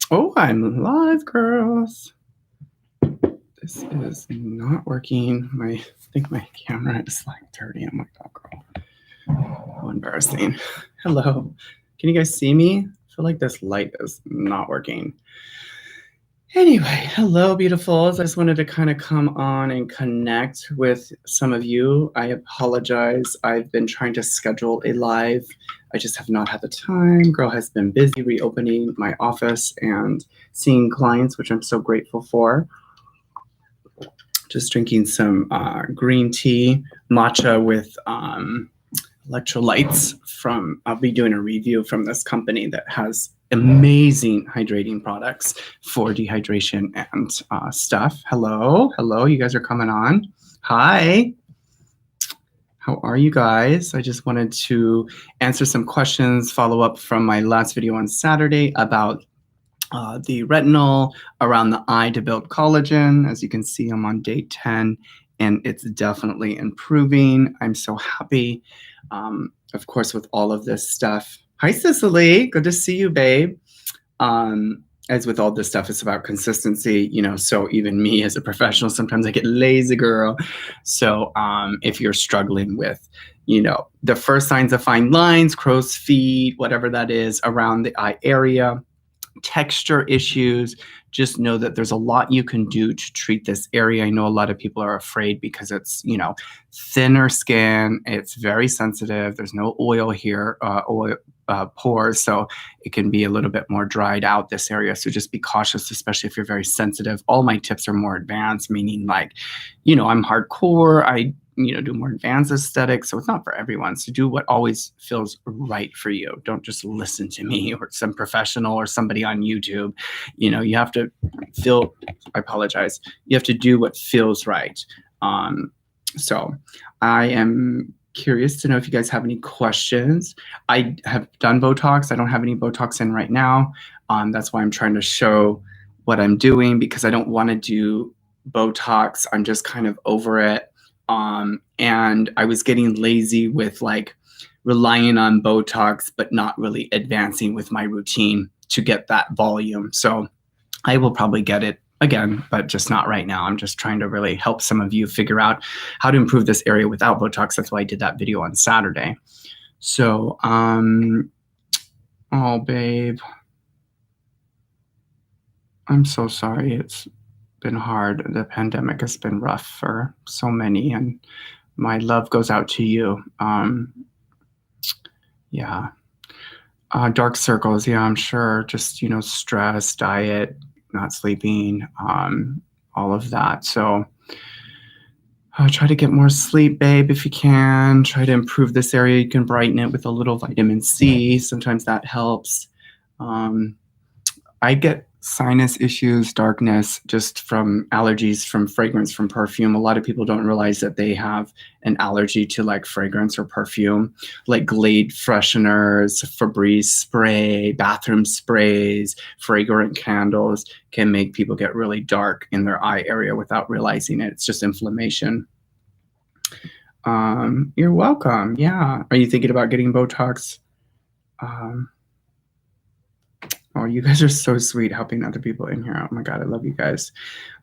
Oh, I'm live, girls. This is not working. I think my camera is like dirty. I'm like, oh, girl. How embarrassing. Hello. Can you guys see me? I feel like this light is not working. Anyway, hello, beautifuls. I just wanted to kind of come on and connect with some of you. I apologize. I've been trying to schedule a live. I just have not had the time. Girl has been busy reopening my office and seeing clients, which I'm so grateful for. Just drinking some green tea, matcha with electrolytes from, I'll be doing a review from this company that has amazing hydrating products for dehydration and stuff. Hello, you guys are coming on. Hi. How are you guys? I just wanted to answer some questions, follow up from my last video on Saturday about the retinol around the eye to build collagen. As you can see, I'm on day 10 and it's definitely improving. I'm so happy. Of course, with all of this stuff. Hi, Cicely. Good to see you, babe. As with all this stuff, it's about consistency, so even me as a professional, sometimes I get lazy, girl. So if you're struggling with, the first signs of fine lines, crow's feet, whatever that is around the eye area, texture issues, just know that there's a lot you can do to treat this area. I know a lot of people are afraid because it's, thinner skin. It's very sensitive. There's no oil here, pores, so it can be a little bit more dried out, this area. So just be cautious, especially if you're very sensitive. All my tips are more advanced, meaning like, I'm hardcore. I do more advanced aesthetics. So it's not for everyone. So do what always feels right for you. Don't just listen to me or some professional or somebody on YouTube. You have to feel, I apologize. You have to do what feels right. So I am curious to know if you guys have any questions. I have done Botox. I don't have any Botox in right now. That's why I'm trying to show what I'm doing, because I don't want to do Botox. I'm just kind of over it. And I was getting lazy with like relying on Botox, but not really advancing with my routine to get that volume. So I will probably get it again, but just not right now. I'm just trying to really help some of you figure out how to improve this area without Botox. That's why I did that video on Saturday. So, oh, babe, I'm so sorry. It's been hard. The pandemic has been rough for so many, and my love goes out to you. Yeah. Dark circles. Yeah, I'm sure. Just, stress, diet, not sleeping, all of that. So try to get more sleep, babe, if you can. Try to improve this area. You can brighten it with a little vitamin C. Sometimes that helps. I get sinus issues, darkness, just from allergies, from fragrance, from perfume. A lot of people don't realize that they have an allergy to like fragrance or perfume, like Glade fresheners, Febreze spray, bathroom sprays, fragrant candles can make people get really dark in their eye area without realizing it. It's just inflammation. You're welcome. Yeah. Are you thinking about getting Botox? Oh, you guys are so sweet, helping other people in here. Oh my God, I love you guys.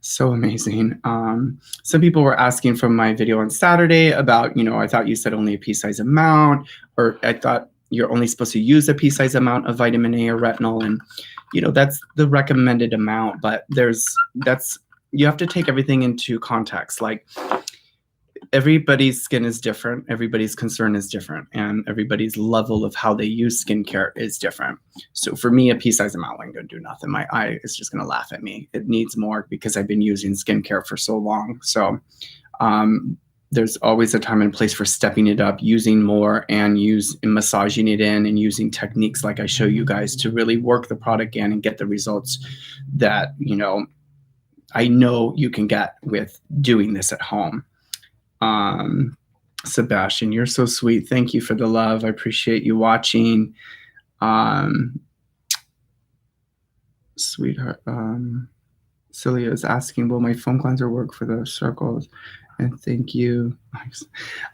So amazing. Some people were asking from my video on Saturday about, I thought you said only a pea-size amount, or I thought you're only supposed to use a pea-size amount of vitamin A or retinol. And, that's the recommended amount, but you have to take everything into context. Like, everybody's skin is different, everybody's concern is different, and everybody's level of how they use skincare is different. So for me, a pea-size amount ain't gonna do nothing. My eye is just gonna laugh at me. It needs more because I've been using skincare for so long. So there's always a time and place for stepping it up, using more, and massaging it in, and using techniques like I show you guys to really work the product in and get the results that I know you can get with doing this at home. Sebastian, you're so sweet. Thank you for the love. I appreciate you watching. Sweetheart. Celia is asking, will my foam cleanser work for the circles? And thank you.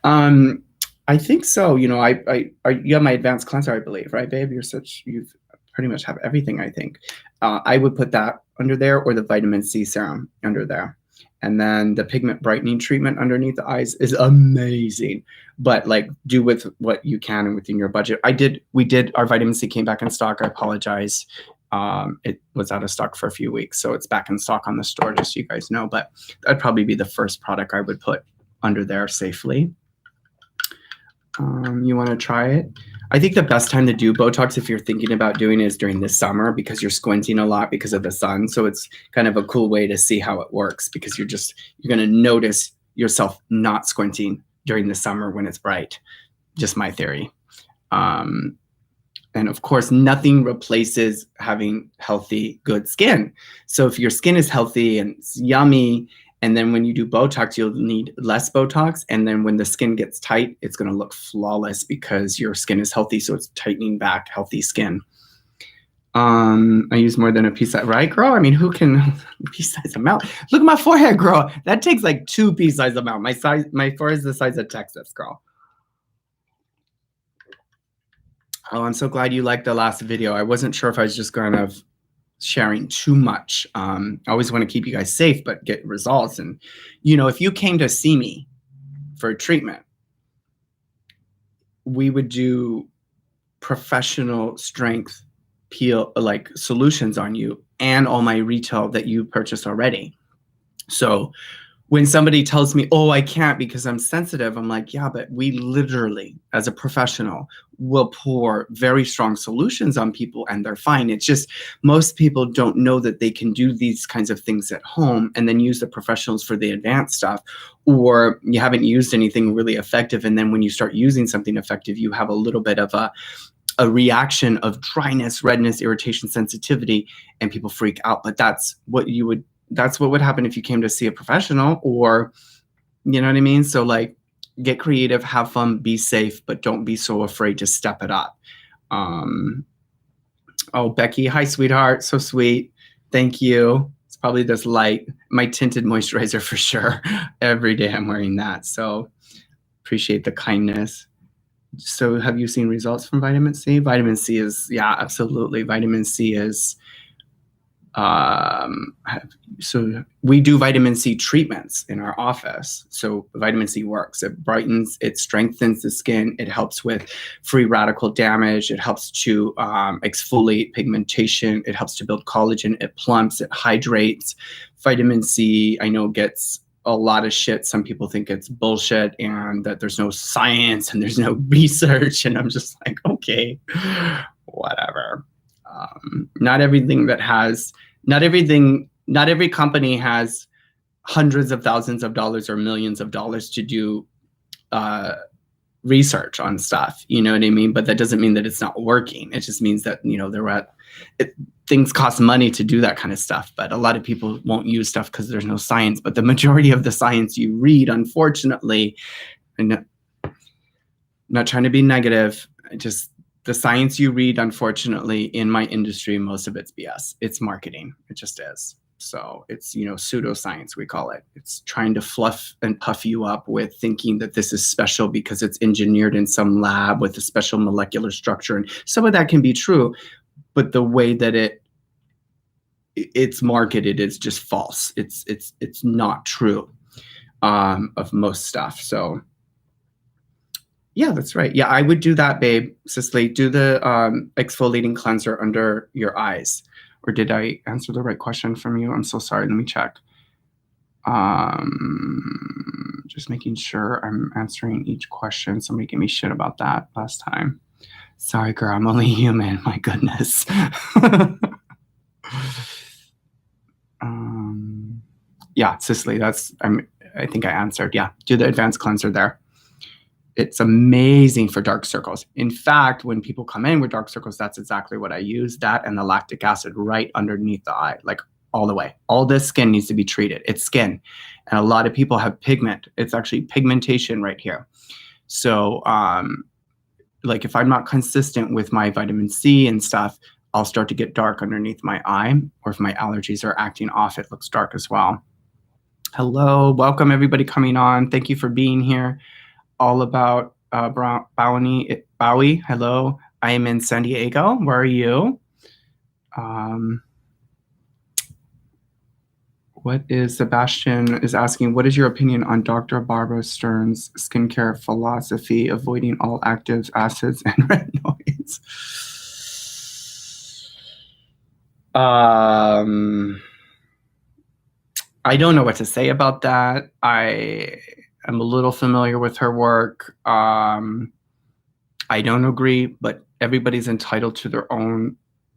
I think so. You have my advanced cleanser, I believe, right, babe? You've pretty much have everything, I think. I would put that under there, or the vitamin C serum under there. And then the pigment brightening treatment underneath the eyes is amazing. But like, do with what you can and within your budget. Our vitamin C came back in stock. I apologize. It was out of stock for a few weeks, so it's back in stock on the store, just so you guys know. But that'd probably be the first product I would put under there safely. You want to try it? I think the best time to do Botox, if you're thinking about doing it, is during the summer, because you're squinting a lot because of the sun. So it's kind of a cool way to see how it works, because you're going to notice yourself not squinting during the summer when it's bright. Just my theory. And of course, nothing replaces having healthy, good skin. So if your skin is healthy and it's yummy, and then when you do Botox, you'll need less Botox. And then when the skin gets tight, it's going to look flawless because your skin is healthy. So it's tightening back healthy skin. I use more than a pea size, right, girl? I mean, who can pea size amount? Look at my forehead, girl. That takes like 2 pea size amount. My forehead is the size of Texas, girl. Oh, I'm so glad you liked the last video. I wasn't sure if I was just kind of sharing too much. I always want to keep you guys safe, but get results. And, if you came to see me for treatment, we would do professional strength peel, like solutions on you, and all my retail that you purchased already. So when somebody tells me, oh, I can't because I'm sensitive, I'm like, yeah, but we literally, as a professional, will pour very strong solutions on people and they're fine. It's just most people don't know that they can do these kinds of things at home and then use the professionals for the advanced stuff, or you haven't used anything really effective. And then when you start using something effective, you have a little bit of a reaction of dryness, redness, irritation, sensitivity, and people freak out. But that's what would happen if you came to see a professional, or, you know what I mean? So like, get creative, have fun, be safe, but don't be so afraid to step it up. Oh, Becky, hi, sweetheart. So sweet. Thank you. It's probably this light, my tinted moisturizer for sure. Every day I'm wearing that. So appreciate the kindness. So have you seen results from vitamin C? Vitamin C is, yeah, absolutely. Vitamin C is, so we do vitamin C treatments in our office. So vitamin C works. It brightens, it strengthens the skin. It helps with free radical damage. It helps to exfoliate pigmentation. It helps to build collagen. It plumps, it hydrates. Vitamin C, I know, gets a lot of shit. Some people think it's bullshit and that there's no science and there's no research. And I'm just like, okay, whatever. Not every company has hundreds of thousands of dollars or millions of dollars to do research on stuff. You know what I mean? But that doesn't mean that it's not working. It just means that, things cost money to do that kind of stuff. But a lot of people won't use stuff because there's no science. But the majority of the science you read, unfortunately, and not trying to be negative, just the science you read, unfortunately, in my industry, most of it's BS. It's marketing. It just is. So it's, pseudoscience, we call it. It's trying to fluff and puff you up with thinking that this is special because it's engineered in some lab with a special molecular structure. And some of that can be true, but the way that it's marketed is just false. It's not true of most stuff. So yeah, that's right. Yeah, I would do that, babe. Cicely, do the exfoliating cleanser under your eyes. Or did I answer the right question from you? I'm so sorry. Let me check. Just making sure I'm answering each question. Somebody gave me shit about that last time. Sorry, girl. I'm only human. My goodness. Yeah, Cicely, I think I answered. Yeah, do the advanced cleanser there. It's amazing for dark circles. In fact, when people come in with dark circles, that's exactly what I use. That and the lactic acid right underneath the eye, like all the way. All this skin needs to be treated. It's skin. And a lot of people have pigment. It's actually pigmentation right here. So like if I'm not consistent with my vitamin C and stuff, I'll start to get dark underneath my eye. Or if my allergies are acting off, it looks dark as well. Hello, welcome everybody coming on. Thank you for being here. All about Bowie. Hello, I am in San Diego. Where are you? What is Sebastian is asking, what is your opinion on Dr. Barbara Stern's skincare philosophy, avoiding all actives, acids, and retinoids? I don't know what to say about that. I am a little familiar with her work. I don't agree, but everybody's entitled to their own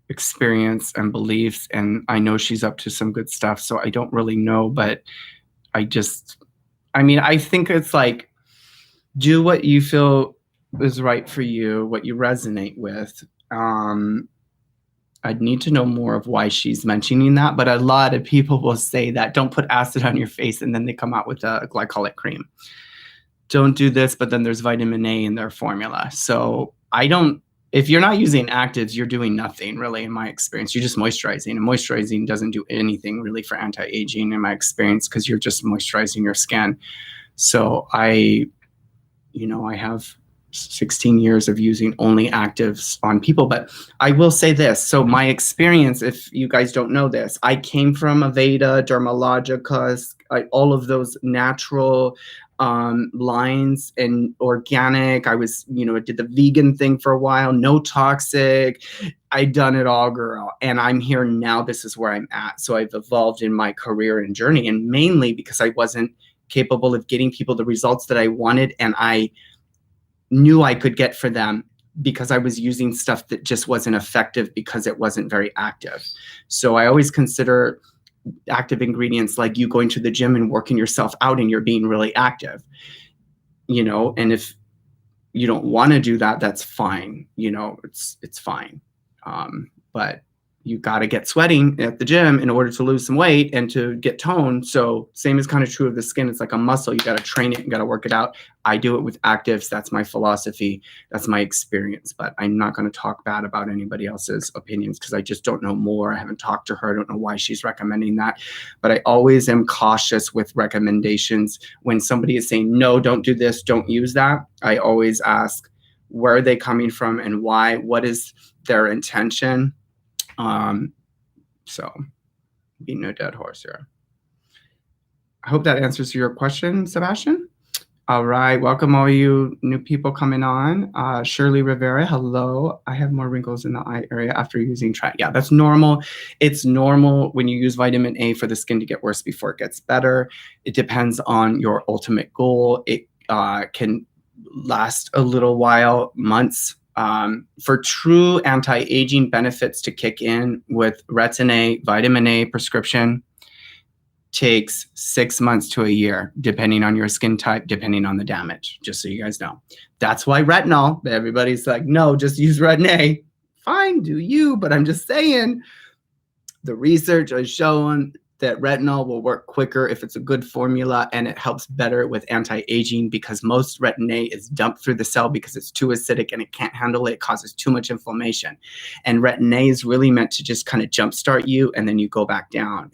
experience and beliefs, and I know she's up to some good stuff, so I don't really know, but I think it's like, do what you feel is right for you, what you resonate with. I'd need to know more of why she's mentioning that, but a lot of people will say that don't put acid on your face, and then they come out with a glycolic cream. Don't do this, but then there's vitamin A in their formula. So if you're not using actives, you're doing nothing really, in my experience. You're just moisturizing, and moisturizing doesn't do anything really for anti-aging in my experience, because you're just moisturizing your skin. So I have 16 years of using only actives on people, but I will say this. So my experience, if you guys don't know this, I came from Aveda, Dermalogica, all of those natural lines and organic. I was, did the vegan thing for a while, no toxic. I done it all, girl. And I'm here now. This is where I'm at. So I've evolved in my career and journey, and mainly because I wasn't capable of getting people the results that I wanted, and I knew I could get for them because I was using stuff that just wasn't effective because it wasn't very active. So I always consider active ingredients like you going to the gym and working yourself out and you're being really active, and if you don't want to do that, that's fine. It's fine. But you got to get sweating at the gym in order to lose some weight and to get toned. So same is kind of true of the skin. It's like a muscle. You got to train it and got to work it out. I do it with actives. That's my philosophy. That's my experience. But I'm not going to talk bad about anybody else's opinions because I just don't know more. I haven't talked to her. I don't know why she's recommending that. But I always am cautious with recommendations. When somebody is saying, no, don't do this, don't use that, I always ask, where are they coming from and why? What is their intention? So be no dead horse here. I hope that answers your question, Sebastian. All right, welcome all you new people coming on. Shirley Rivera, hello. I have more wrinkles in the eye area after using Try. Yeah, that's normal. It's normal when you use vitamin A for the skin to get worse before it gets better. It depends on your ultimate goal. It can last a little while, months. For true anti-aging benefits to kick in with Retin-A, vitamin A prescription, takes 6 months to a year, depending on your skin type, depending on the damage, just so you guys know. That's why retinol, everybody's like, no, just use Retin-A. Fine, do you, but I'm just saying the research has shown that retinol will work quicker if it's a good formula, and it helps better with anti-aging because most Retin-A is dumped through the cell because it's too acidic and it can't handle it. It causes too much inflammation. And Retin-A is really meant to just kind of jumpstart you and then you go back down.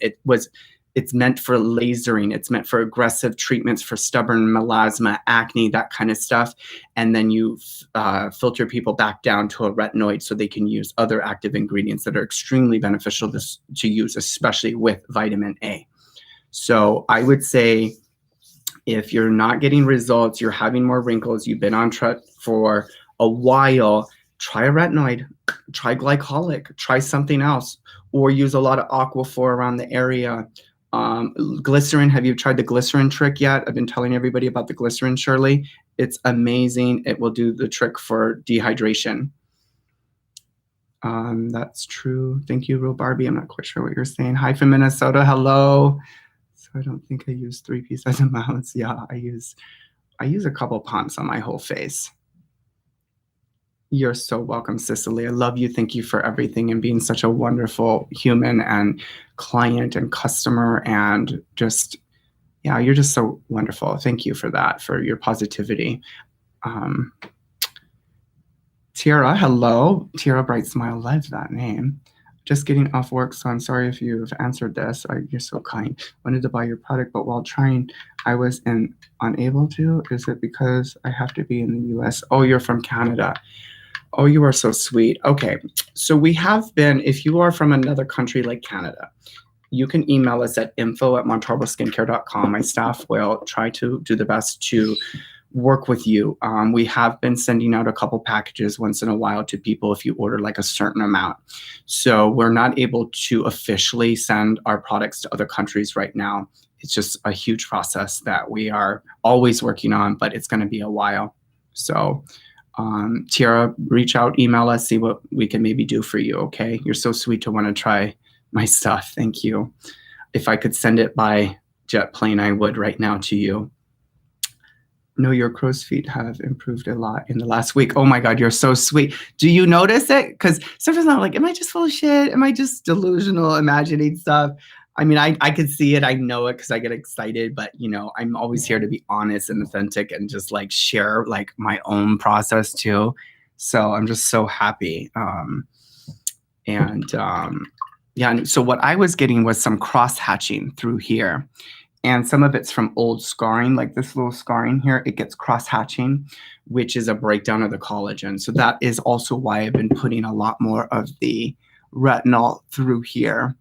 It's meant for lasering. It's meant for aggressive treatments for stubborn melasma, acne, that kind of stuff. And then you filter people back down to a retinoid so they can use other active ingredients that are extremely beneficial to use, especially with vitamin A. So I would say if you're not getting results, you're having more wrinkles, you've been on Tret for a while, try a retinoid, try glycolic, try something else, or use a lot of Aquaphor around the area. Glycerin, have you tried the glycerin trick yet? I've been telling everybody about the glycerin, Shirley. It's amazing. It will do the trick for dehydration. That's true. Thank you, Real Barbie. I'm not quite sure what you're saying. Hi from Minnesota. Hello. So I don't think I use 3 pieces of mouths. Yeah, I use a couple pumps on my whole face. You're so welcome, Cicely. I love you. Thank you for everything and being such a wonderful human and client and customer, and just, yeah, you're just so wonderful. Thank you for that, for your positivity. Tiara, hello. Tiara Bright Smile, love that name. Just getting off work, so I'm sorry if you've answered this. You're so kind. Wanted to buy your product, but while trying, I was unable to. Is it because I have to be in the US? Oh, you're from Canada. Oh, you are so sweet. Okay, so we have been, if you are from another country like Canada, you can email us at info@montarboskincare.com. My staff will try to do the best to work with you. We have been sending out a couple packages once in a while to people if you order like a certain amount. So we're not able to officially send our products to other countries right now. It's just a huge process that we are always working on, but it's going to be a while. So Tiara, reach out, email us, see what we can maybe do for you, okay? You're so sweet to want to try my stuff. Thank you. If I could send it by jet plane, I would right now to you. No, your crow's feet have improved a lot in the last week. Oh my God, you're so sweet. Do you notice it? Because sometimes I'm like, am I just full of shit? Am I just delusional, imagining stuff? I mean, I could see it. I know it because I get excited. But, you know, I'm always here to be honest and authentic and just like share like my own process too. So I'm just so happy. Yeah, so what I was getting was some cross hatching through here. And some of it's from old scarring, like this little scarring here, it gets cross hatching, which is a breakdown of the collagen. So that is also why I've been putting a lot more of the retinol through here.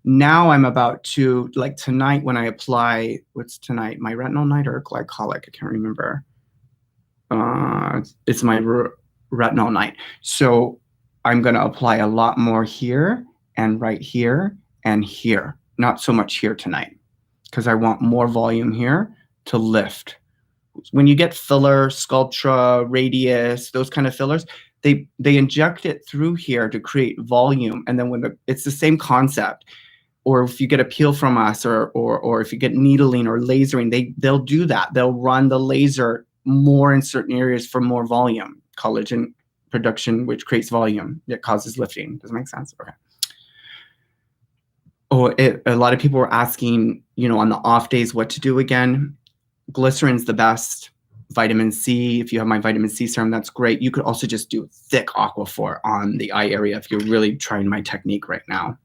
Now I'm about to, like tonight when I apply, what's tonight? My retinol night or glycolic? I can't remember. It's my retinol night. So I'm going to apply a lot more here and right here and here. Not so much here tonight, because I want more volume here to lift. When you get filler, Sculptra, Radius, those kind of fillers, they inject it through here to create volume. And then when it's the same concept. Or if you get a peel from us or if you get needling or lasering, they'll do that. They'll run the laser more in certain areas for more volume. Collagen production, which creates volume, that causes lifting. Does that make sense? Okay. Oh, a lot of people were asking, you know, on the off days what to do again. Glycerin's the best. Vitamin C, if you have my vitamin C serum, that's great. You could also just do thick Aquaphor on the eye area if you're really trying my technique right now.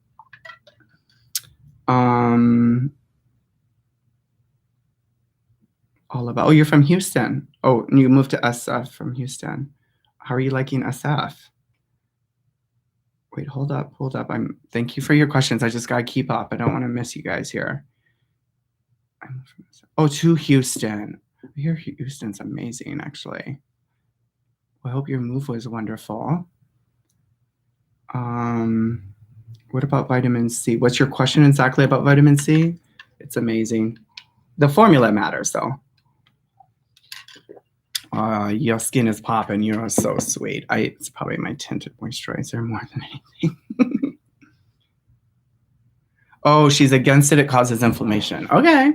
All about, oh, you're from Houston. Oh, and you moved to SF from Houston. How are you liking SF? Wait, hold up. Thank you for your questions. I just gotta keep up. I don't want to miss you guys here. Oh, to Houston. I hear Houston's amazing, actually. Well, I hope your move was wonderful. What about vitamin C? What's your question exactly about vitamin C? It's amazing. The formula matters, though. Your skin is popping. You're so sweet. It's probably my tinted moisturizer more than anything. Oh, she's against it. It causes inflammation. Okay.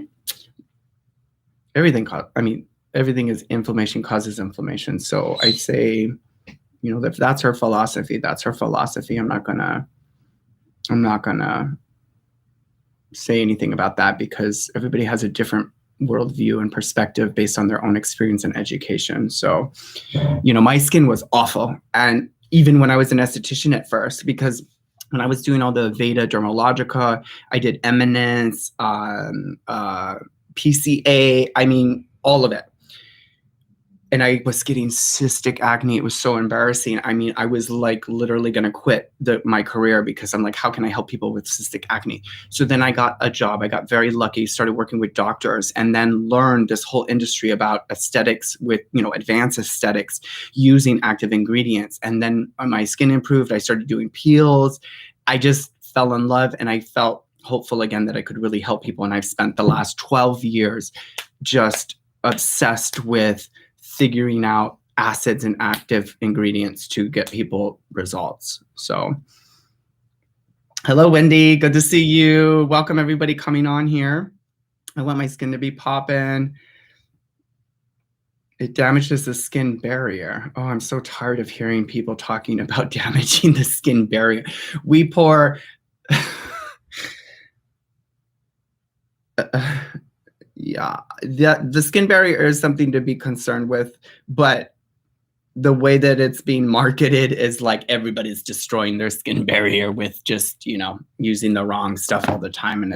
Everything is inflammation causes inflammation. So I say, you know, if that's her philosophy, that's her philosophy. I'm not gonna say anything about that because everybody has a different worldview and perspective based on their own experience and education. So, you know, my skin was awful. And even when I was an esthetician at first, because when I was doing all the Veda Dermalogica, I did Eminence, PCA, I mean, all of it. And I was getting cystic acne. It was so embarrassing. I mean, I was like literally going to quit my career because I'm like, how can I help people with cystic acne? So then I got a job. I got very lucky, started working with doctors, and then learned this whole industry about aesthetics with, you know, advanced aesthetics using active ingredients. And then my skin improved. I started doing peels. I just fell in love and I felt hopeful again that I could really help people. And I've spent the last 12 years just obsessed with figuring out acids and active ingredients to get people results. So, hello, Wendy. Good to see you. Welcome, everybody coming on here. I want my skin to be popping. It damages the skin barrier. Oh, I'm so tired of hearing people talking about damaging the skin barrier. We pour... Yeah, the skin barrier is something to be concerned with, but the way that it's being marketed is like everybody's destroying their skin barrier with just, you know, using the wrong stuff all the time. And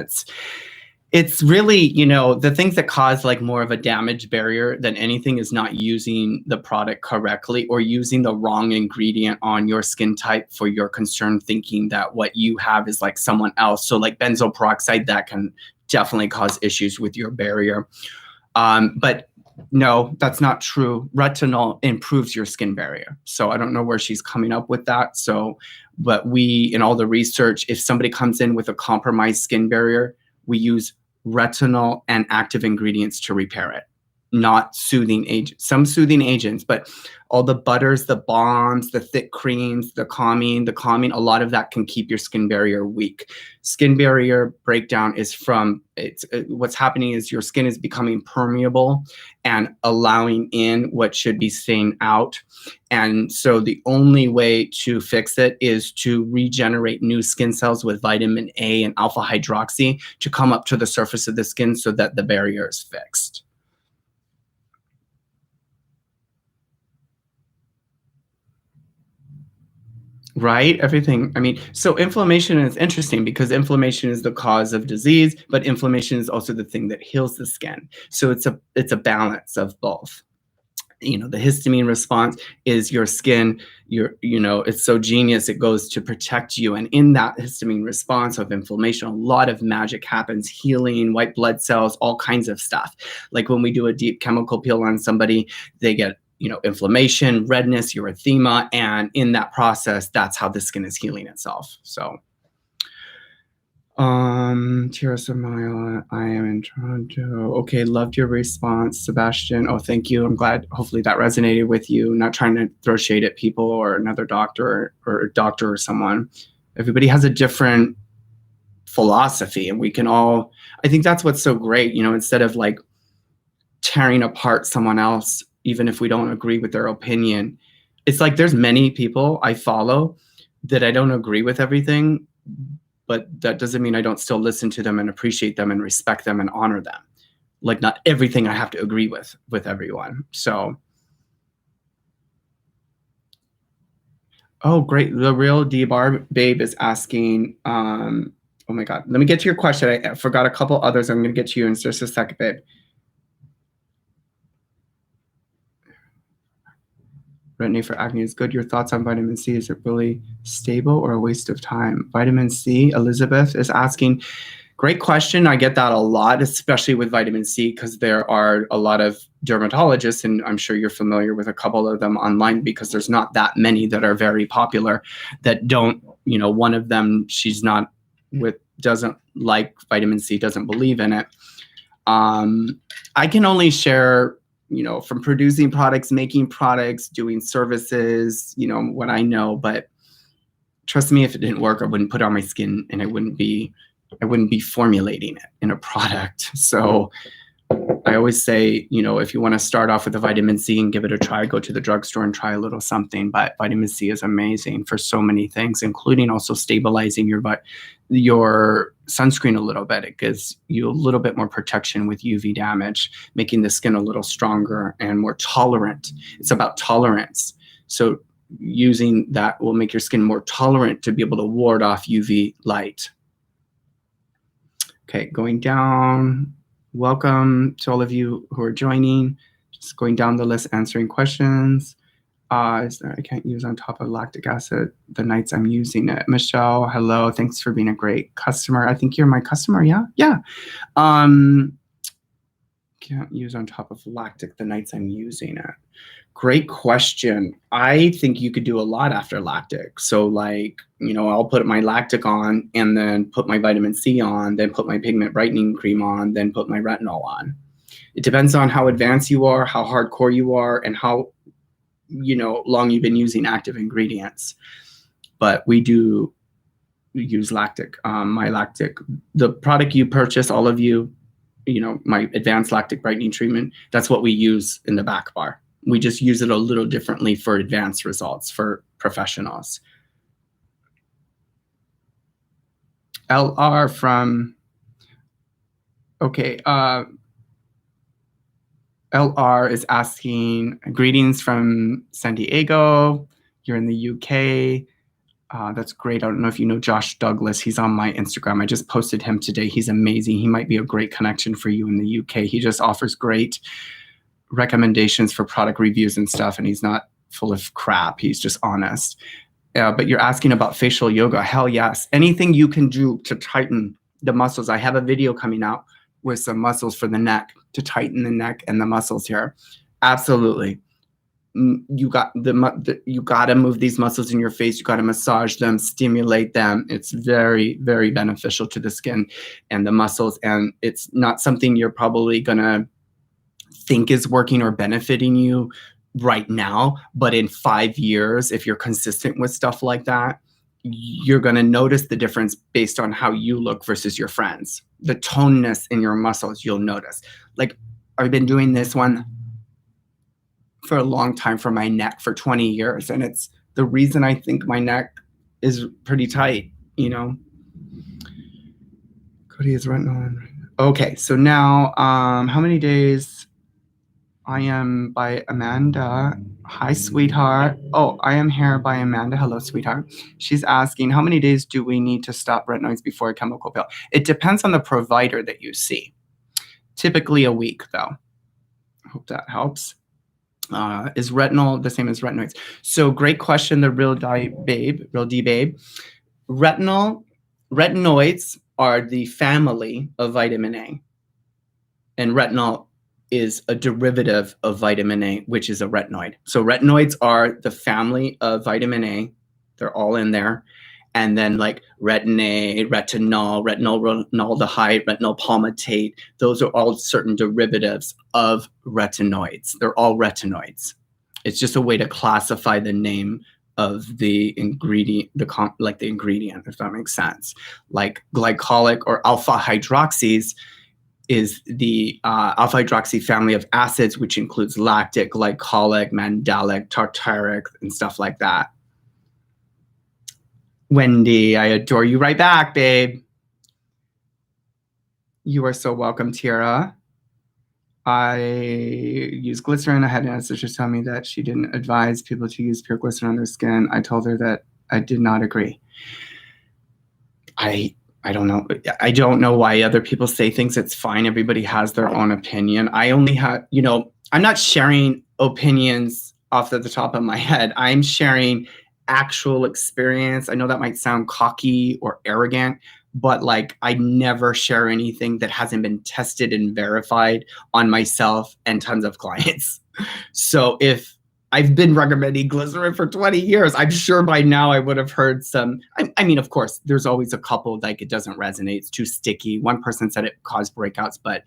It's really, you know, the things that cause like more of a damage barrier than anything is not using the product correctly or using the wrong ingredient on your skin type for your concern, thinking that what you have is like someone else. So like benzoyl peroxide, that can definitely cause issues with your barrier. But no, that's not true. Retinol improves your skin barrier. So I don't know where she's coming up with that. So, but we, in all the research, if somebody comes in with a compromised skin barrier, we use retinol and active ingredients to repair it, not soothing agents. Some soothing agents, but all the butters, the balms, the thick creams, the calming, a lot of that can keep your skin barrier weak. Skin barrier breakdown is from what's happening is your skin is becoming permeable and allowing in what should be staying out. And so the only way to fix it is to regenerate new skin cells with vitamin A and alpha hydroxy to come up to the surface of the skin so that the barrier is fixed. Right? Everything. I mean, so inflammation is interesting because inflammation is the cause of disease, but inflammation is also the thing that heals the skin. So it's a balance of both. You know, the histamine response is your skin, it's so genius, it goes to protect you. And in that histamine response of inflammation, a lot of magic happens, healing, white blood cells, all kinds of stuff. Like when we do a deep chemical peel on somebody, they get inflammation, redness, erythema, and in that process, that's how the skin is healing itself. So Tira Samaya, I am in Toronto. Okay, loved your response, Sebastian. Oh, thank you. I'm glad. Hopefully that resonated with you. Not trying to throw shade at people or another doctor or someone. Everybody has a different philosophy, and we can all. I think that's what's so great. Instead of like tearing apart someone else, even if we don't agree with their opinion, it's like there's many people I follow that I don't agree with everything, but that doesn't mean I don't still listen to them and appreciate them and respect them and honor them. Like not everything I have to agree with everyone. So, oh, great. The real D-Bar Babe is asking, oh my God, let me get to your question. I forgot a couple others. I'm going to get to you in just a second, babe. Retin-A for acne is good. Your thoughts on vitamin C? Is it really stable or a waste of time? Vitamin C, Elizabeth is asking. Great question. I get that a lot, especially with vitamin C, because there are a lot of dermatologists, and I'm sure you're familiar with a couple of them online because there's not that many that are very popular that don't, one of them, she's not with, doesn't like vitamin C, doesn't believe in it. I can only share, from producing products, making products, doing services, what I know, but trust me, if it didn't work, I wouldn't put it on my skin and I wouldn't be formulating it in a product. So I always say, if you want to start off with a vitamin C and give it a try, go to the drugstore and try a little something. But vitamin C is amazing for so many things, including also stabilizing your sunscreen a little bit. It gives you a little bit more protection with UV damage, making the skin a little stronger and more tolerant. It's about tolerance. So using that will make your skin more tolerant to be able to ward off UV light. Okay, going down. Welcome to all of you who are joining. Just going down the list, answering questions. I can't use on top of lactic acid the nights I'm using it. Michelle, hello. Thanks for being a great customer. I think you're my customer. Yeah. Can't use on top of lactic the nights I'm using it. Great question. I think you could do a lot after lactic. So like, I'll put my lactic on and then put my vitamin C on, then put my pigment brightening cream on, then put my retinol on. It depends on how advanced you are, how hardcore you are, and how, long you've been using active ingredients. But we do use lactic. My lactic, the product you purchase, all of you, my advanced lactic brightening treatment, that's what we use in the back bar. We just use it a little differently for advanced results for professionals. LR from, okay, LR is asking, greetings from San Diego. You're in the UK. That's great. I don't know if you know Josh Douglas. He's on my Instagram. I just posted him today. He's amazing. He might be a great connection for you in the UK. He just offers great recommendations for product reviews and stuff, and he's not full of crap. He's just honest. But you're asking about facial yoga. Hell yes. Anything you can do to tighten the muscles. I have a video coming out with some muscles for the neck to tighten the neck and the muscles here. Absolutely. You got you got to move these muscles in your face. You got to massage them, stimulate them. It's very, very beneficial to the skin and the muscles. And it's not something you're probably going to think is working or benefiting you right now, but in 5 years, if you're consistent with stuff like that, you're going to notice the difference based on how you look versus your friends. The toneness in your muscles, you'll notice. Like, I've been doing this one for a long time for my neck for 20 years, and it's the reason I think my neck is pretty tight, you know. Cody is retinol. Okay, so now how many days? I am by Amanda. Hi, sweetheart. Oh, I am here by Amanda. Hello, sweetheart. She's asking, how many days do we need to stop retinoids before a chemical peel? It depends on the provider that you see. Typically a week, though. I hope that helps. Is retinol the same as retinoids? So great question, the real D babe. Retinoids are the family of vitamin A. And retinol is a derivative of vitamin A, which is a retinoid. So retinoids are the family of vitamin A. They're all in there. And then like retin-A, retinol, retinoldehyde, retinol palmitate, those are all certain derivatives of retinoids. They're all retinoids. It's just a way to classify the name of the ingredient, the ingredient, if that makes sense. Like glycolic or alpha hydroxys is the alpha hydroxy family of acids, which includes lactic, glycolic, mandelic, tartaric, and stuff like that. Wendy, I adore you. Right back, babe. You are so welcome, Tiara. I use glycerin. I had an anesthesiologist tell me that she didn't advise people to use pure glycerin on their skin. I told her that I did not agree. I don't know. I don't know why other people say things. It's fine. Everybody has their own opinion. I only have, you know, I'm not sharing opinions off the top of my head. I'm sharing actual experience. I know that might sound cocky or arrogant, but like I never share anything that hasn't been tested and verified on myself and tons of clients. So if I've been recommending glycerin for 20 years. I'm sure by now I would have heard some. I mean, of course, there's always a couple like it doesn't resonate. It's too sticky. One person said it caused breakouts, but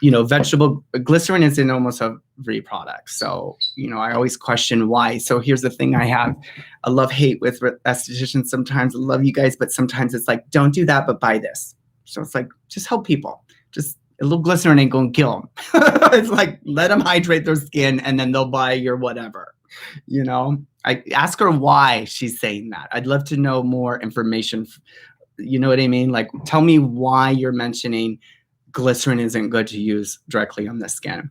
you know, vegetable glycerin is in almost every product. So, you know, I always question why. So here's the thing I have a love-hate with estheticians. Sometimes I love you guys, but sometimes it's like, don't do that, but buy this. So it's like, just help people. Just a little glycerin ain't gonna kill them. It's like, let them hydrate their skin and then they'll buy your whatever, you know? I ask her why she's saying that. I'd love to know more information. You know what I mean? Like, tell me why you're mentioning glycerin isn't good to use directly on the skin.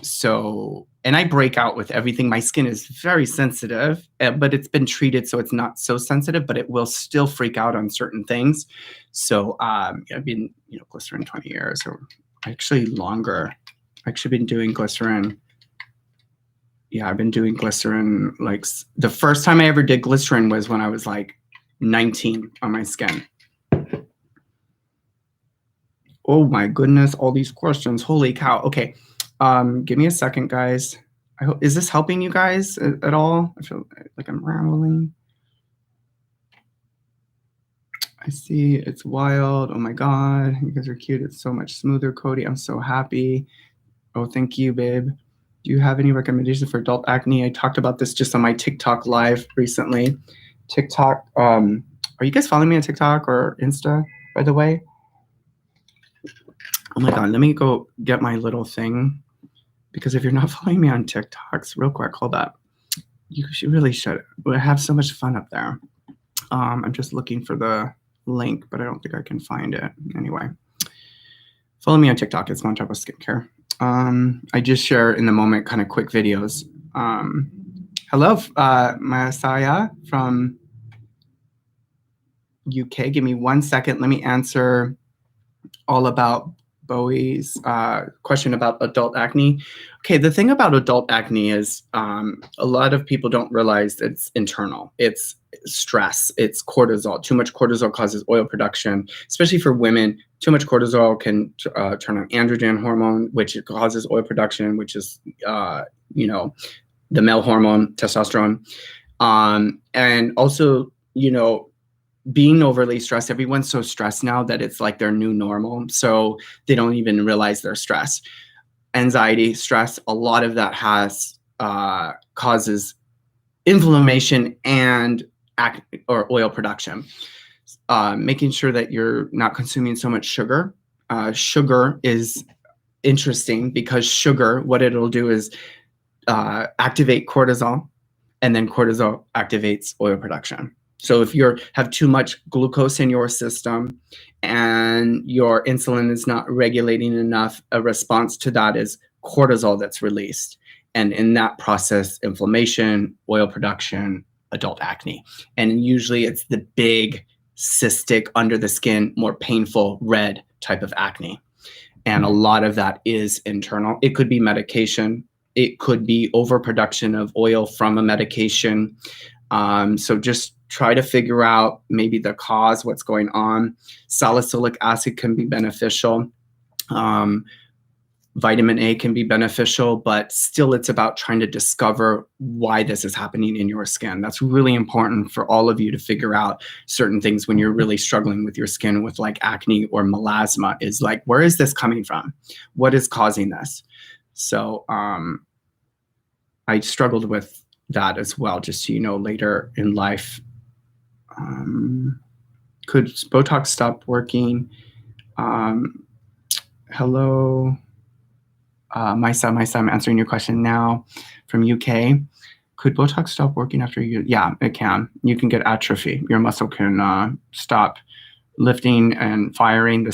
So, and I break out with everything. My skin is very sensitive, but it's been treated so it's not so sensitive, but it will still freak out on certain things. So I've been, you know, glycerin 20 years or actually longer. I've actually been doing glycerin. Yeah, I've been doing glycerin. Like the first time I ever did glycerin was when I was like 19 on my skin. Oh my goodness, all these questions. Holy cow. Okay. Give me a second, guys. I hope, is this helping you guys at all? I feel like I'm rambling. I see it's wild. Oh my God. You guys are cute. It's so much smoother, Cody. I'm so happy. Oh, thank you, babe. Do you have any recommendations for adult acne? I talked about this just on my TikTok live recently. TikTok. Are you guys following me on TikTok or Insta, by the way? Oh my God, let me go get my little thing. Because if you're not following me on TikToks, real quick, hold up. You really should. We have so much fun up there. I'm just looking for the link, but I don't think I can find it. Anyway, follow me on TikTok. It's Montarbo Skincare. I just share in the moment kind of quick videos. Hello, Masaya from UK. Give me 1 second. Let me answer all about Bowie's question about adult acne. Okay, the thing about adult acne is a lot of people don't realize it's internal. It's stress, it's cortisol. Too much cortisol causes oil production, especially for women. Too much cortisol can turn on androgen hormone, which causes oil production, which is, you know, the male hormone, testosterone. And also, you know, being overly stressed, everyone's so stressed now that it's like their new normal. So they don't even realize they're stressed. Anxiety, stress, a lot of that has causes inflammation and acne or oil production. Making sure that you're not consuming so much sugar. Sugar is interesting because sugar, what it'll do is activate cortisol, and then cortisol activates oil production. So if you have too much glucose in your system and your insulin is not regulating enough, a response to that is cortisol that's released. And in that process, inflammation, oil production, adult acne. And usually it's the big, cystic, under the skin, more painful, red type of acne. And a lot of that is internal. It could be medication. It could be overproduction of oil from a medication. So just try to figure out maybe the cause, what's going on. Salicylic acid can be beneficial. Vitamin A can be beneficial, but still it's about trying to discover why this is happening in your skin. That's really important for all of you to figure out certain things when you're really struggling with your skin with like acne or melasma, is like, where is this coming from? What is causing this? So I struggled with that as well, just so you know, later in life. Could Botox stop working? Hello. My son, I'm answering your question now from UK. Could Botox stop working after you? Yeah, it can. You can get atrophy. Your muscle can stop lifting and firing.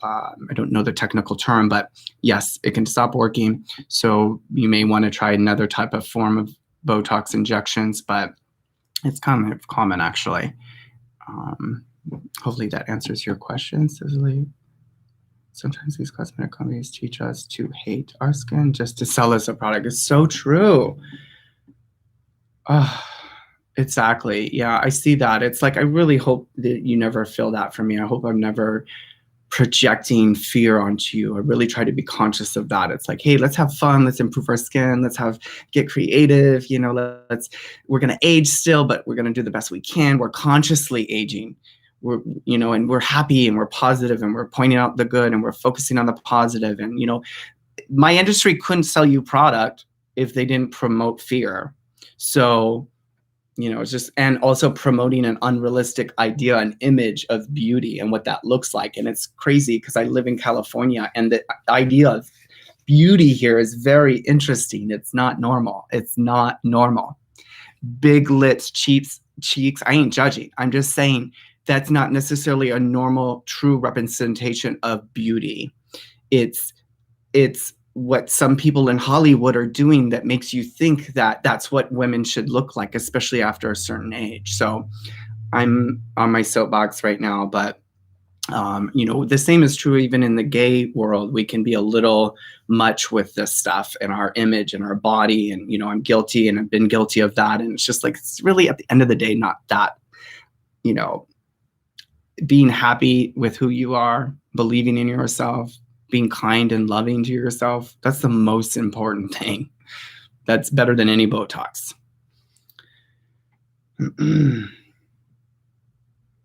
I don't know the technical term, but yes, it can stop working. So you may want to try another type of form of Botox injections, but it's kind of common actually. Hopefully that answers your question, Cicely. Sometimes these cosmetic companies teach us to hate our skin just to sell us a product. It's so true. Exactly. Yeah, I see that. It's like, I really hope that you never feel that from me. I hope I'm never projecting fear onto you. I really try to be conscious of that. It's like, hey, let's have fun. Let's improve our skin. Let's get creative. You know, we're going to age still, but we're going to do the best we can. We're consciously aging. We're, you know, and we're happy and we're positive and we're pointing out the good and we're focusing on the positive. And, you know, my industry couldn't sell you product if they didn't promote fear. So, you know, it's just, and also promoting an unrealistic idea, an image of beauty and what that looks like. And it's crazy because I live in California and the idea of beauty here is very interesting. It's not normal. It's not normal. Big lips, cheeks. I ain't judging. I'm just saying that's not necessarily a normal, true representation of beauty. It's what some people in Hollywood are doing that makes you think that that's what women should look like, especially after a certain age. So I'm on my soapbox right now, but you know, the same is true even in the gay world. We can be a little much with this stuff and our image and our body. And, you know, I'm guilty and I've been guilty of that. And it's just like, it's really at the end of the day, not that, you know, being happy with who you are, believing in yourself, being kind and loving to yourself. That's the most important thing. That's better than any Botox.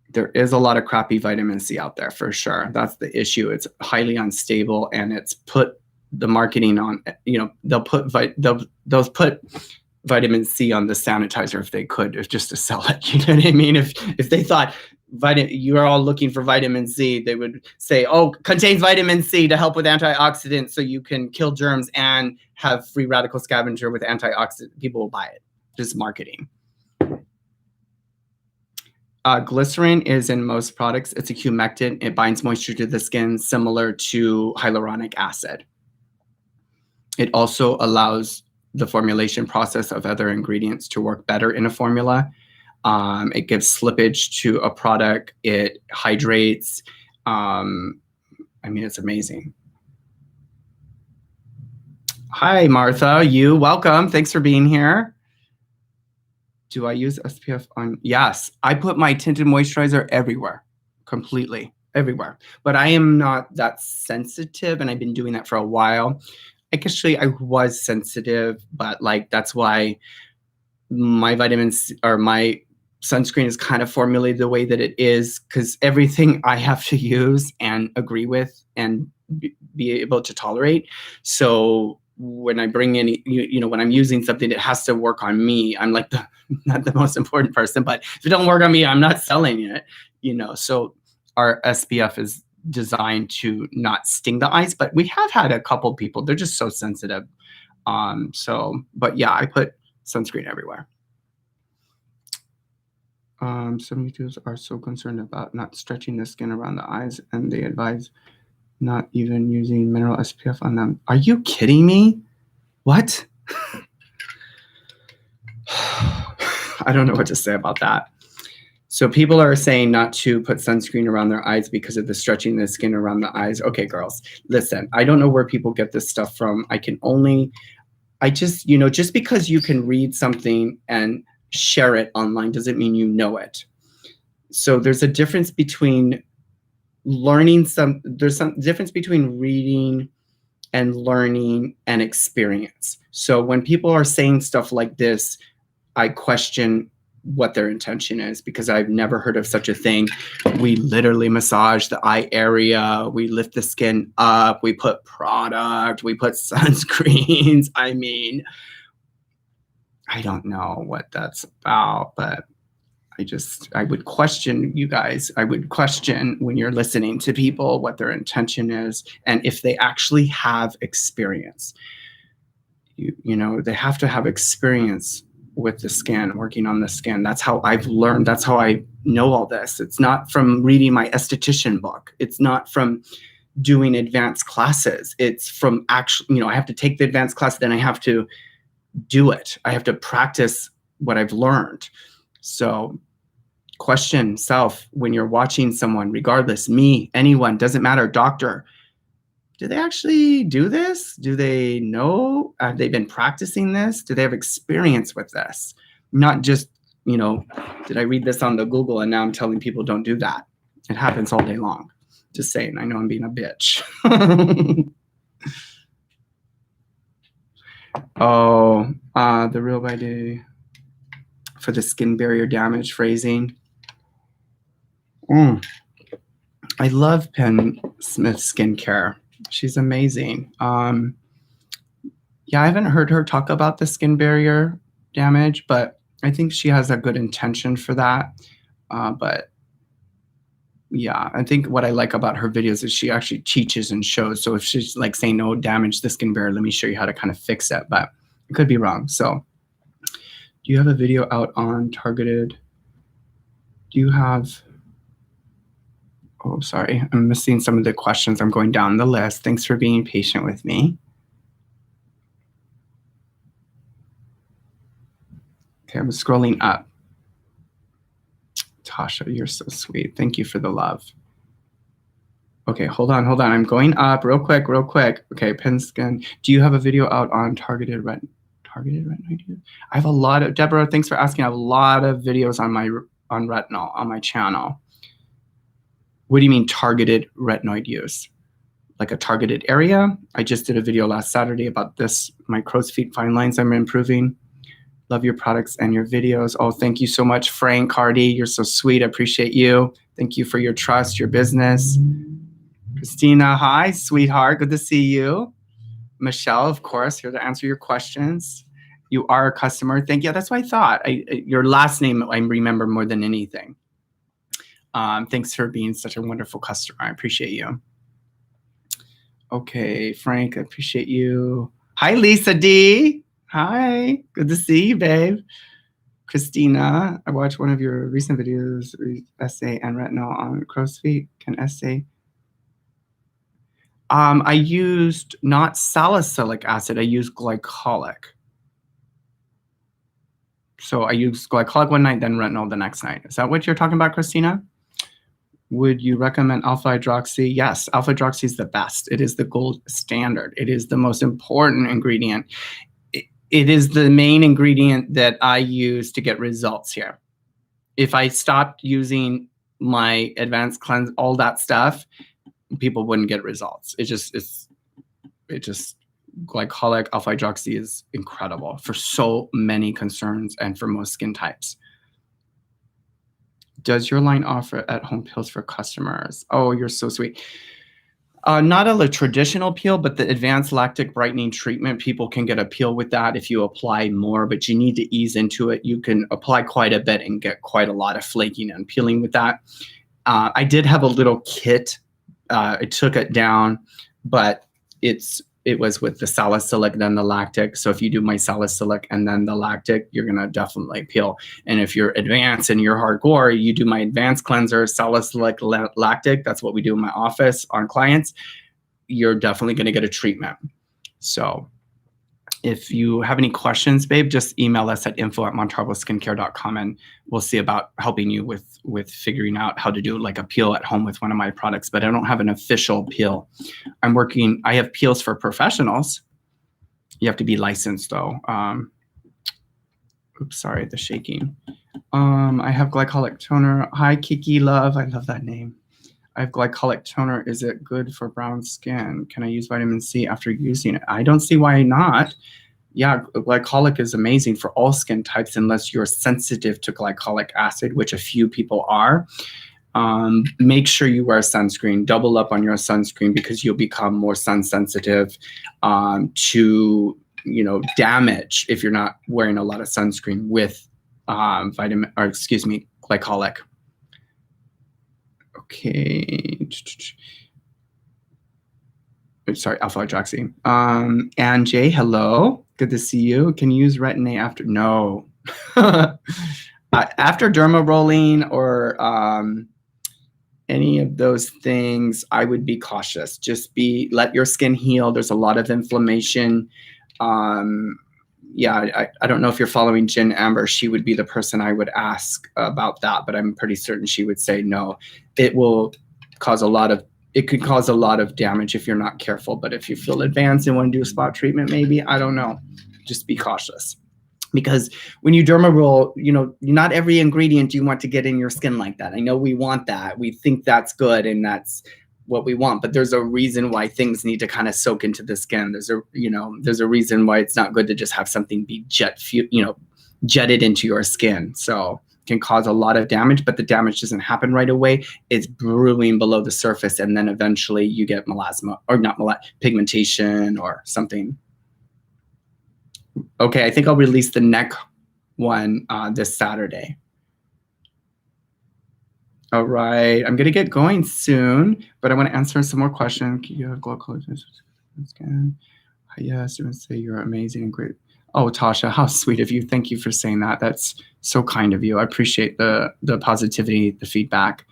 There is a lot of crappy vitamin C out there for sure. That's the issue. It's highly unstable and it's put the marketing on, you know, they'll put vitamin C on the sanitizer if they could, if just to sell it. You know what I mean? If they thought you're all looking for vitamin C, they would say, oh, contains vitamin C to help with antioxidants so you can kill germs and have free radical scavenger with antioxidant. People will buy it. Just marketing. Glycerin is in most products. It's a humectant. It binds moisture to the skin, similar to hyaluronic acid. It also allows the formulation process of other ingredients to work better in a formula. It gives slippage to a product. It hydrates. I mean, it's amazing. Hi, Martha. You welcome. Thanks for being here. Do I use SPF on? Yes, I put my tinted moisturizer everywhere, completely everywhere. But I am not that sensitive, and I've been doing that for a while. Actually, I was sensitive, but like that's why my vitamins or my sunscreen is kind of formulated the way that it is, because everything I have to use and agree with and be able to tolerate. So when I bring in, when I'm using something that has to work on me, I'm like not the most important person, but if it don't work on me, I'm not selling it, So our SPF is designed to not sting the eyes, but we have had a couple people, they're just so sensitive. But yeah, I put sunscreen everywhere. Some YouTubers are so concerned about not stretching the skin around the eyes, and they advise not even using mineral SPF on them. Are you kidding me? What? I don't know what to say about that. So people are saying not to put sunscreen around their eyes because of the stretching the skin around the eyes. Okay, girls, listen, I don't know where people get this stuff from. Just because you can read something and share it online doesn't mean you know it. So there's a difference between there's some difference between reading and learning and experience. So when people are saying stuff like this, I question what their intention is, because I've never heard of such a thing. We literally massage the eye area, we lift the skin up, we put product, we put sunscreens. I mean, I don't know what that's about, but I would question you guys. I would question when you're listening to people what their intention is and if they actually have experience. They have to have experience with the skin, working on the skin. That's how I've learned. That's how I know all this. It's not from reading my esthetician book. It's not from doing advanced classes. It's from actually, I have to take the advanced class, then I have to do it. I have to practice what I've learned. So question self when you're watching someone, regardless, me, anyone, doesn't matter, doctor, do they actually do this? Do they know? Have they been practicing this? Do they have experience with this? Not just, did I read this on the Google and now I'm telling people don't do that. It happens all day long. Just saying, I know I'm being a bitch. The real by day for the skin barrier damage phrasing. I love Penn Smith Skincare. She's amazing. Yeah, I haven't heard her talk about the skin barrier damage, but I think she has a good intention for that. But yeah, I think what I like about her videos is she actually teaches and shows. So if she's like saying, no, damage the skin barrier, let me show you how to kind of fix it. But it could be wrong. So do you have a video out on targeted? Do you have... Oh, sorry, I'm missing some of the questions. I'm going down the list. Thanks for being patient with me. Okay, I'm scrolling up. Tasha, you're so sweet. Thank you for the love. Okay, hold on. I'm going up real quick. Okay, Pen Skin. Do you have a video out on targeted retinoid? I have a lot of, Deborah, thanks for asking. I have a lot of videos on retinol on my channel. What do you mean targeted retinoid use? Like a targeted area? I just did a video last Saturday about this, my crow's feet fine lines I'm improving. Love your products and your videos. Oh, thank you so much, Frank Hardy. You're so sweet. I appreciate you. Thank you for your trust, your business. Christina, hi, sweetheart. Good to see you. Michelle, of course, here to answer your questions. You are a customer. Thank you. That's what I thought. Your last name I remember more than anything. Thanks for being such a wonderful customer. I appreciate you. Okay, Frank, I appreciate you. Hi, Lisa D. Hi, good to see you, babe. Christina, I watched one of your recent videos, essay and retinol on crow's feet. Can essay? I used not salicylic acid, I used glycolic. So I use glycolic one night, then retinol the next night. Is that what you're talking about, Christina? Would you recommend alpha hydroxy? Yes, alpha hydroxy is the best. It is the gold standard. It is the most important ingredient. It is the main ingredient that I use to get results here. If I stopped using my advanced cleanse, all that stuff, people wouldn't get results. It just glycolic alpha hydroxy is incredible for so many concerns and for most skin types. Does your line offer at-home peels for customers? Oh, you're so sweet. Not a traditional peel, but the advanced lactic brightening treatment, people can get a peel with that if you apply more, but you need to ease into it. You can apply quite a bit and get quite a lot of flaking and peeling with that. I did have a little kit. I took it down, but it was with the salicylic, then the lactic. So if you do my salicylic and then the lactic, you're going to definitely peel. And if you're advanced and you're hardcore, you do my advanced cleanser, salicylic, lactic. That's what we do in my office on clients. You're definitely going to get a treatment. So if you have any questions, babe, just email us at info@montarboskincare.com and we'll see about helping you with figuring out how to do like a peel at home with one of my products. But I don't have an official peel. I have peels for professionals. You have to be licensed though. Oops, sorry, the shaking. I have glycolic toner. Hi, Kiki Love. I love that name. I have glycolic toner. Is it good for brown skin? Can I use vitamin C after using it? I don't see why not. Yeah, glycolic is amazing for all skin types unless you're sensitive to glycolic acid, which a few people are. Make sure you wear sunscreen. Double up on your sunscreen because you'll become more sun sensitive to damage if you're not wearing a lot of sunscreen with glycolic. Okay. Sorry, alpha hydroxy. Anjay, hello. Good to see you. Can you use retin-A after? No. After derma rolling or any of those things, I would be cautious. Just let your skin heal. There's a lot of inflammation. Yeah, I don't know if you're following Jen Amber. She would be the person I would ask about that, but I'm pretty certain she would say no. It could cause a lot of damage if you're not careful. But if you feel advanced and want to do a spot treatment, maybe, I don't know. Just be cautious. Because when you derma roll, not every ingredient you want to get in your skin like that. I know we want that. We think that's good and that's what we want, but there's a reason why things need to kind of soak into the skin. There's a reason why it's not good to just have something be jetted into your skin. So it can cause a lot of damage, but the damage doesn't happen right away. It's brewing below the surface, and then eventually you get melasma, or not pigmentation or something. Okay, I think I'll release the neck one this Saturday. All right, I'm gonna get going soon, but I want to answer some more questions. You have glycolysis skin. Yes, I would say you're amazing and great. Oh, Tasha, how sweet of you. Thank you for saying that. That's so kind of you. I appreciate the positivity, the feedback.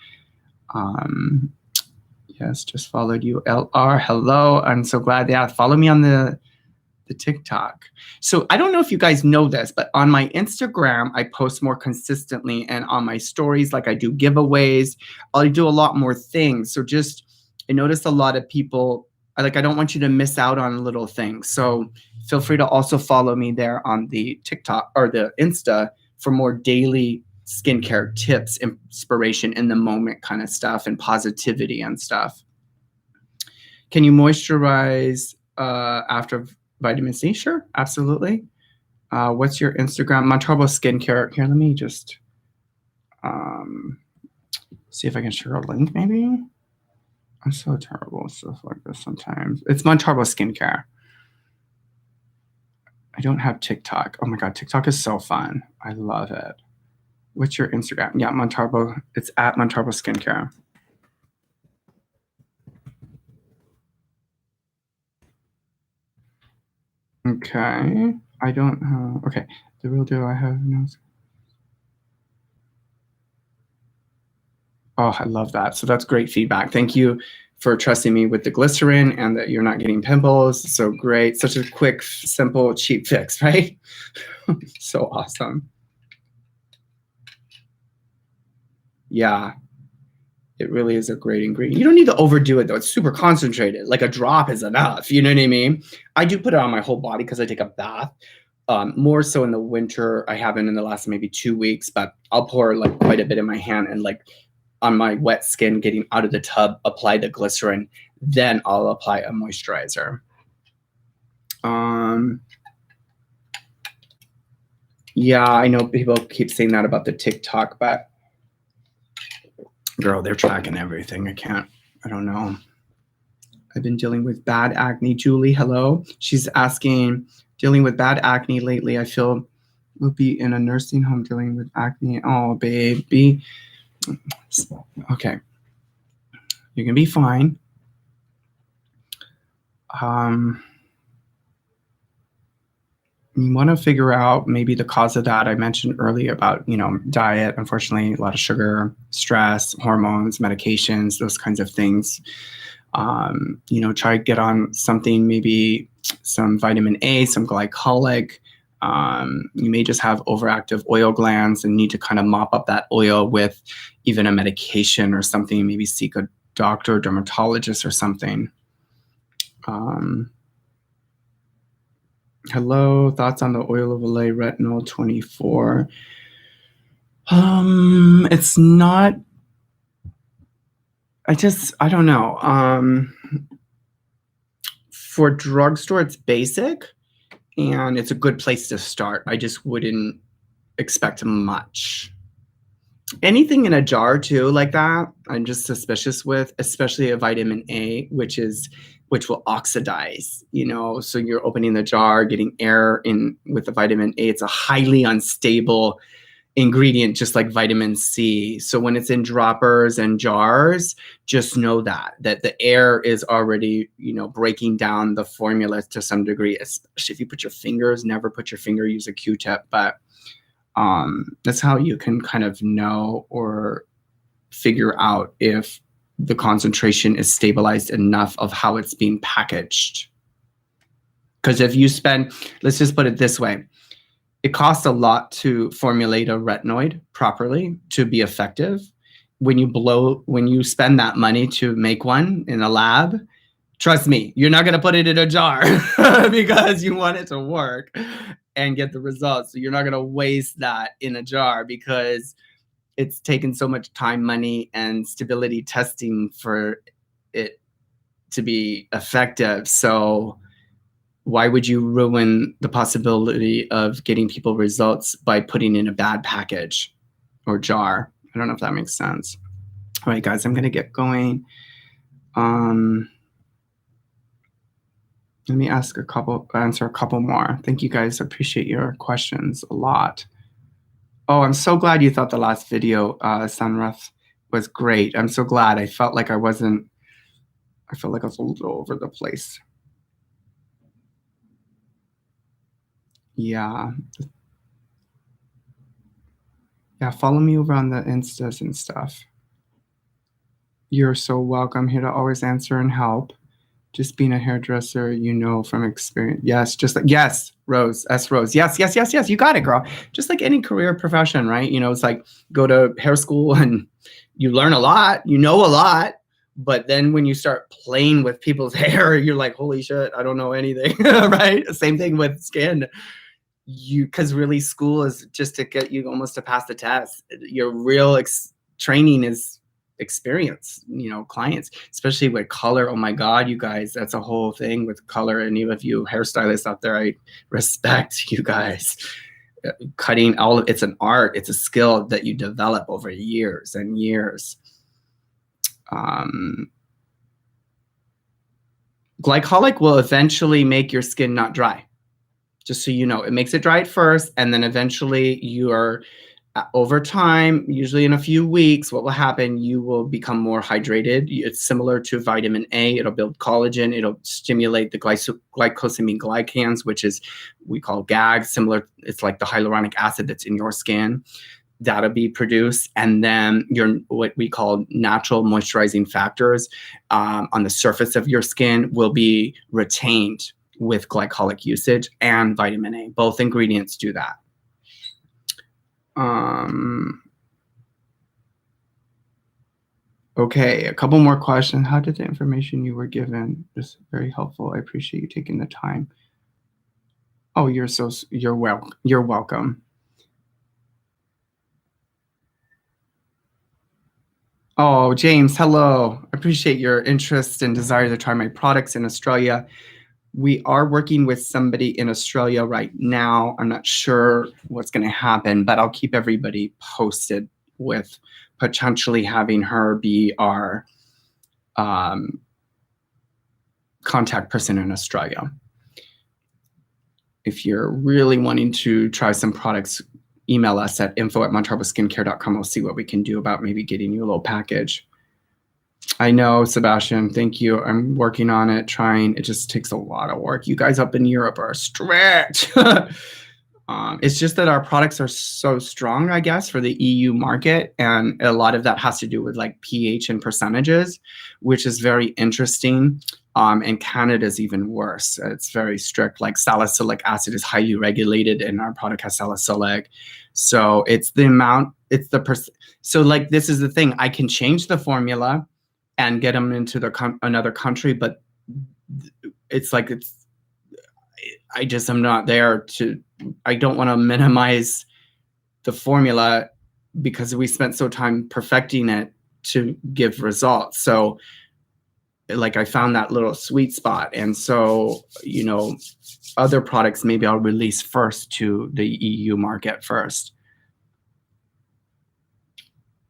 Yes, just followed you. LR, hello. I'm so glad. Yeah, follow me on the TikTok. So I don't know if you guys know this, but on my Instagram, I post more consistently, and on my stories, like I do giveaways, I do a lot more things. So I noticed a lot of people, I don't want you to miss out on little things. So feel free to also follow me there on the TikTok or the Insta for more daily skincare tips, inspiration in the moment kind of stuff, and positivity and stuff. Can you moisturize after vitamin C? Sure, absolutely. What's your Instagram? Montarbo Skincare. Here, let me just see if I can share a link, maybe. I'm so terrible with stuff like this sometimes. It's Montarbo Skincare. I don't have TikTok. Oh my God, TikTok is so fun. I love it. What's your Instagram? Yeah, Montarbo. It's at Montarbo Skincare. Okay, I don't know. Okay, the real deal. I have no. Oh, I love that. So that's great feedback. Thank you for trusting me with the glycerin and that you're not getting pimples. So great. Such a quick, simple, cheap fix, right? So awesome. Yeah, it really is a great ingredient. You don't need to overdo it though. It's super concentrated. Like a drop is enough. You know what I mean? I do put it on my whole body because I take a bath. More so in the winter. I haven't in the last maybe 2 weeks, but I'll pour like quite a bit in my hand and like on my wet skin getting out of the tub, apply the glycerin. Then I'll apply a moisturizer. Yeah, I know people keep saying that about the TikTok, but girl, they're tracking everything. I don't know. I've been dealing with bad acne. Julie, hello. She's asking, dealing with bad acne lately. I feel we'll be in a nursing home dealing with acne. Oh, baby. Okay. You're going to be fine. You want to figure out maybe the cause of that. I mentioned earlier about, diet, unfortunately, a lot of sugar, stress, hormones, medications, those kinds of things. Try to get on something, maybe some vitamin A, some glycolic. You may just have overactive oil glands and need to kind of mop up that oil with even a medication or something, maybe seek a doctor, dermatologist or something. Hello, thoughts on the oil of Olay retinol 24? It's not, I don't know. For drugstore, it's basic and it's a good place to start. I just wouldn't expect much. Anything in a jar too, like that, I'm just suspicious with, especially a vitamin A, which will oxidize, so you're opening the jar, getting air in with the vitamin A. It's a highly unstable ingredient, just like vitamin C. So when it's in droppers and jars, just know that the air is already, breaking down the formula to some degree, especially if you put your fingers, never put your finger, use a Q-tip, but that's how you can kind of know or figure out if the concentration is stabilized enough of how it's being packaged. Because if you spend, let's just put it this way, it costs a lot to formulate a retinoid properly to be effective. When you spend that money to make one in a lab, trust me, you're not going to put it in a jar because you want it to work and get the results. So you're not going to waste that in a jar because it's taken so much time, money, and stability testing for it to be effective. So why would you ruin the possibility of getting people results by putting in a bad package or jar? I don't know if that makes sense. All right, guys, I'm going to get going. Let me answer a couple more. Thank you guys. Appreciate your questions a lot. Oh, I'm so glad you thought the last video, Sunruth, was great. I'm so glad. I felt like I was a little over the place. Yeah. Yeah, follow me over on the Instas and stuff. You're so welcome. Here to always answer and help. Just being a hairdresser, from experience. Yes, yes, Rose, Rose. Yes. You got it, girl. Just like any career profession, right? It's like go to hair school and you learn a lot, a lot. But then when you start playing with people's hair, you're like, holy shit, I don't know anything, right? Same thing with skin. Because really school is just to get you almost to pass the test. Your real training is experience, clients, especially with color. Oh my God, you guys, that's a whole thing with color. And even if you hairstylists out there, I respect you guys. Cutting it's an art, it's a skill that you develop over years and years. Glycolic will eventually make your skin not dry. Just so you know, it makes it dry at first, and then eventually over time, usually in a few weeks, what will happen, you will become more hydrated. It's similar to vitamin A. It'll build collagen. It'll stimulate the glycosamine glycans, which is, we call GAG, similar. It's like the hyaluronic acid that's in your skin. That'll be produced. And then what we call natural moisturizing factors on the surface of your skin will be retained with glycolic usage and vitamin A. Both ingredients do that. Okay, a couple more questions. How did the information you were given? This is very helpful. I appreciate you taking the time. Oh, you're welcome. Oh, James, hello. I appreciate your interest and desire to try my products in Australia. We are working with somebody in Australia right now. I'm not sure what's going to happen, but I'll keep everybody posted with potentially having her be our contact person in Australia. If you're really wanting to try some products, email us at info@montarboskincare.com. We'll see what we can do about maybe getting you a little package. I know, Sebastian. Thank you. I'm working on it, trying. It just takes a lot of work. You guys up in Europe are strict. It's just that our products are so strong, I guess, for the EU market. And a lot of that has to do with like pH and percentages, which is very interesting. And Canada's even worse. It's very strict. Like salicylic acid is highly regulated, and our product has salicylic. So it's the amount, it's the so like this is the thing. I can change the formula and get them into another country, but it's like I just am not there to. I don't want to minimize the formula because we spent so time perfecting it to give results. So like I found that little sweet spot. And so, you know, other products maybe I'll release first to the EU market first.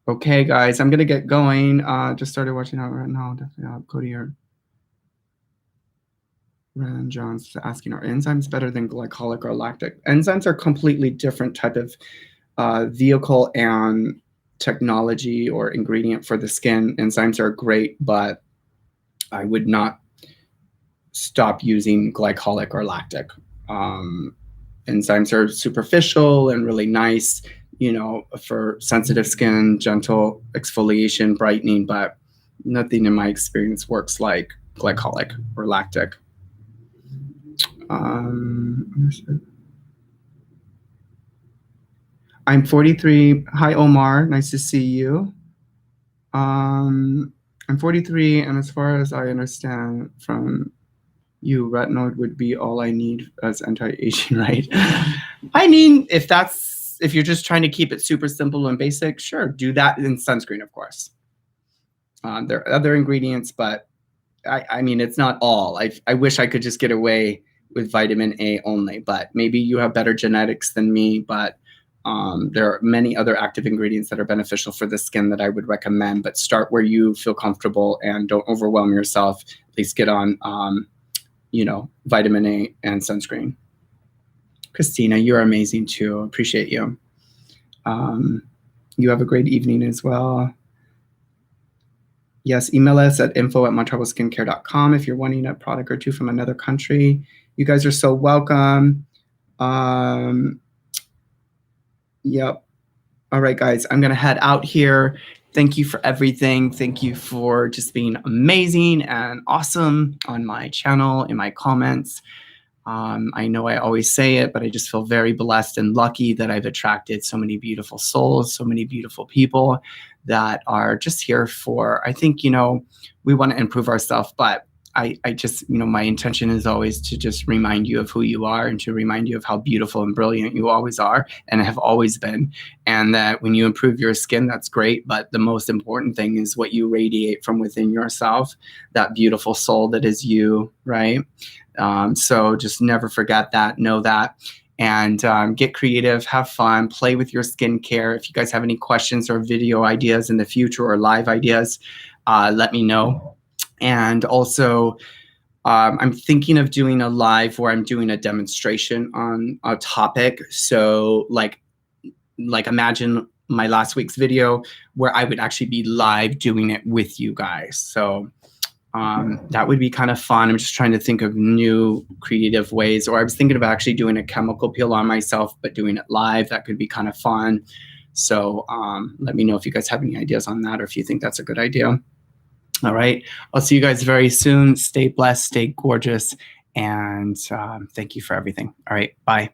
Okay, guys, I'm going to get going. Just started watching out right now. Definitely Cody or Ran John's asking, are enzymes better than glycolic or lactic? Enzymes are completely different type of vehicle and technology or ingredient for the skin. Enzymes are great, but I would not stop using glycolic or lactic. Enzymes are superficial and really nice, you know, for sensitive skin, gentle exfoliation, brightening, but nothing in my experience works like glycolic or lactic. I'm 43. Hi, Omar. Nice to see you. I'm 43, and as far as I understand from you, retinoid would be all I need as anti-aging, right? I mean, if you're just trying to keep it super simple and basic, sure, do that in sunscreen, of course. There are other ingredients, but I mean, it's not all. I wish I could just get away with vitamin A only, but maybe you have better genetics than me, but there are many other active ingredients that are beneficial for the skin that I would recommend, but start where you feel comfortable and don't overwhelm yourself. At least get on, you know, vitamin A and sunscreen. Christina, you're amazing too. Appreciate you. You have a great evening as well. Yes, email us at info@montarboskincare.com if you're wanting a product or two from another country. You guys are so welcome. Yep. All right, guys, I'm going to head out here. Thank you for everything. Thank you for just being amazing and awesome on my channel, in my comments. I know I always say it, but I just feel very blessed and lucky that I've attracted so many beautiful souls, so many beautiful people that are just here for, I think, you know, we want to improve ourselves, but I just, you know, my intention is always to just remind you of who you are and to remind you of how beautiful and brilliant you always are and have always been. And that when you improve your skin, that's great. But the most important thing is what you radiate from within yourself, that beautiful soul that is you, right? So just never forget that, know that, and get creative, have fun, play with your skincare. If you guys have any questions or video ideas in the future or live ideas, let me know. And also, I'm thinking of doing a live where I'm doing a demonstration on a topic. So like imagine my last week's video where I would actually be live doing it with you guys. So that would be kind of fun. I'm just trying to think of new creative ways, or I was thinking of actually doing a chemical peel on myself, but doing it live. That could be kind of fun. So let me know if you guys have any ideas on that, or if you think that's a good idea. All right. I'll see you guys very soon. Stay blessed, stay gorgeous, and thank you for everything. All right. Bye.